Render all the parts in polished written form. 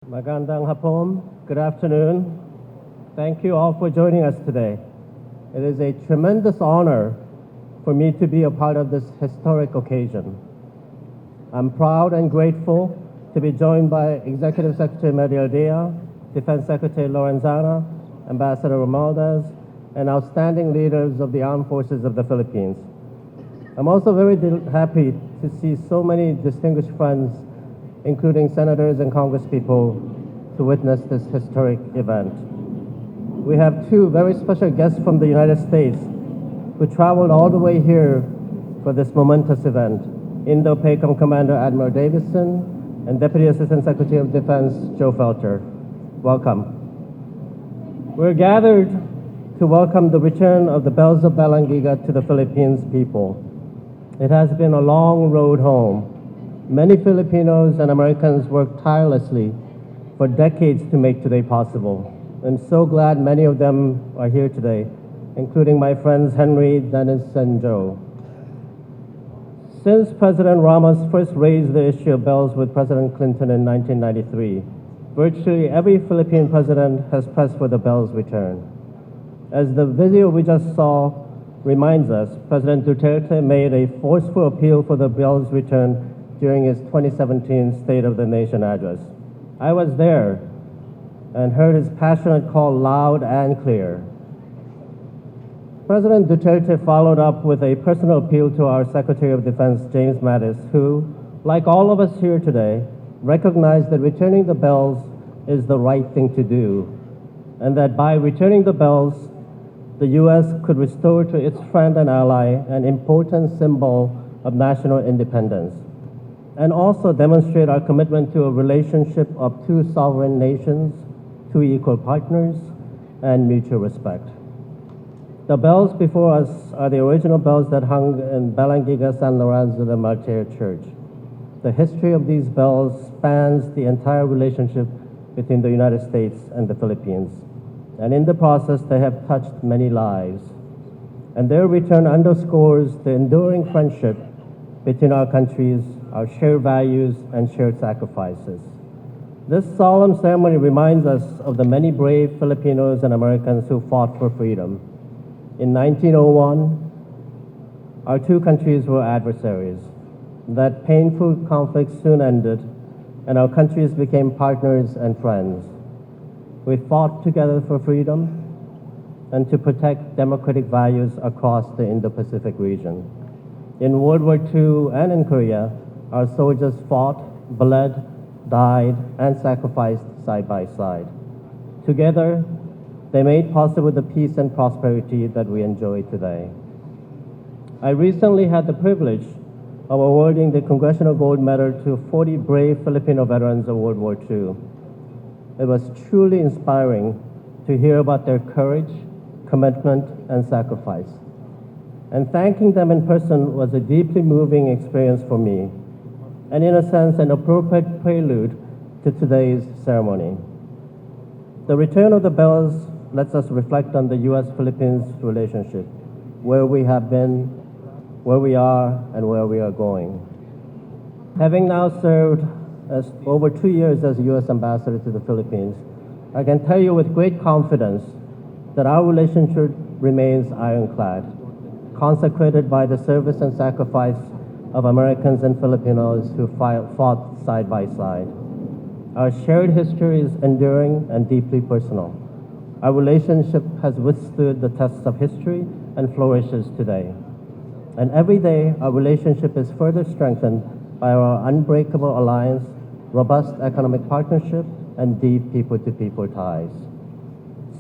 Magandang hapon. Good afternoon. Thank you all for joining us today. It is a tremendous honor for me to be a part of this historic occasion. I'm proud and grateful to be joined by Executive Secretary Maria Dea, Defense Secretary Lorenzana, Ambassador Romualdez, and outstanding leaders of the armed forces of the Philippines. I'm also very happy to see so many distinguished friends, including senators and congresspeople, to witness this historic event. We have two very special guests from the United States who traveled all the way here for this momentous event. Indo-PACOM Commander Admiral Davison and Deputy Assistant Secretary of Defense Joe Felter. Welcome. We're gathered to welcome the return of the bells of Balangiga to the Philippines people. It has been a long road home. Many Filipinos and Americans worked tirelessly for decades to make today possible. I'm so glad many of them are here today, including my friends Henry, Dennis, and Joe. Since President Ramos first raised the issue of bells with President Clinton in 1993, virtually every Philippine president has pressed for the bells' return. As the video we just saw reminds us, President Duterte made a forceful appeal for the bells' return during his 2017 State of the Nation address. I was there and heard his passionate call loud and clear. President Duterte followed up with a personal appeal to our Secretary of Defense, James Mattis, who, like all of us here today, recognized that returning the bells is the right thing to do, and that by returning the bells, the U.S. could restore to its friend and ally an important symbol of national independence, and also demonstrate our commitment to a relationship of two sovereign nations, two equal partners, and mutual respect. The bells before us are the original bells that hung in Balangiga San Lorenzo de Martir Church. The history of these bells spans the entire relationship between the United States and the Philippines. And in the process, they have touched many lives. And their return underscores the enduring friendship between our countries, our shared values, and shared sacrifices. This solemn ceremony reminds us of the many brave Filipinos and Americans who fought for freedom. In 1901, our two countries were adversaries. That painful conflict soon ended, and our countries became partners and friends. We fought together for freedom and to protect democratic values across the Indo-Pacific region. In World War II and in Korea, our soldiers fought, bled, died, and sacrificed side by side. Together, they made possible the peace and prosperity that we enjoy today. I recently had the privilege of awarding the Congressional Gold Medal to 40 brave Filipino veterans of World War II. It was truly inspiring to hear about their courage, commitment, and sacrifice. And thanking them in person was a deeply moving experience for me, and in a sense, an appropriate prelude to today's ceremony. The return of the bells lets us reflect on the U.S.-Philippines relationship, where we have been, where we are, and where we are going. Having now served as over 2 years as U.S. Ambassador to the Philippines, I can tell you with great confidence that our relationship remains ironclad, consecrated by the service and sacrifice of Americans and Filipinos who fought side by side. Our shared history is enduring and deeply personal. Our relationship has withstood the tests of history and flourishes today. And every day, our relationship is further strengthened by our unbreakable alliance, robust economic partnership, and deep people-to-people ties.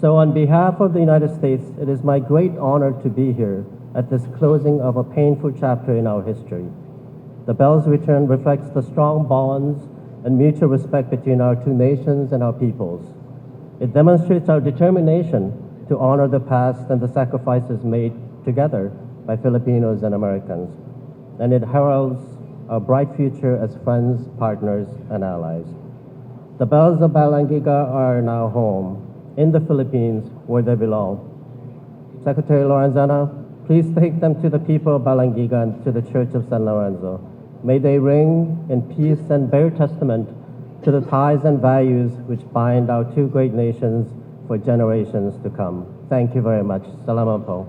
So on behalf of the United States, it is my great honor to be here at this closing of a painful chapter in our history. The bells' return reflects the strong bonds and mutual respect between our two nations and our peoples. It demonstrates our determination to honor the past and the sacrifices made together by Filipinos and Americans. And it heralds our bright future as friends, partners, and allies. The bells of Balangiga are now home in the Philippines where they belong. Secretary Lorenzana, please take them to the people of Balangiga and to the Church of San Lorenzo. May they ring in peace and bear testament to the ties and values which bind our two great nations for generations to come. Thank you very much. Salamat po.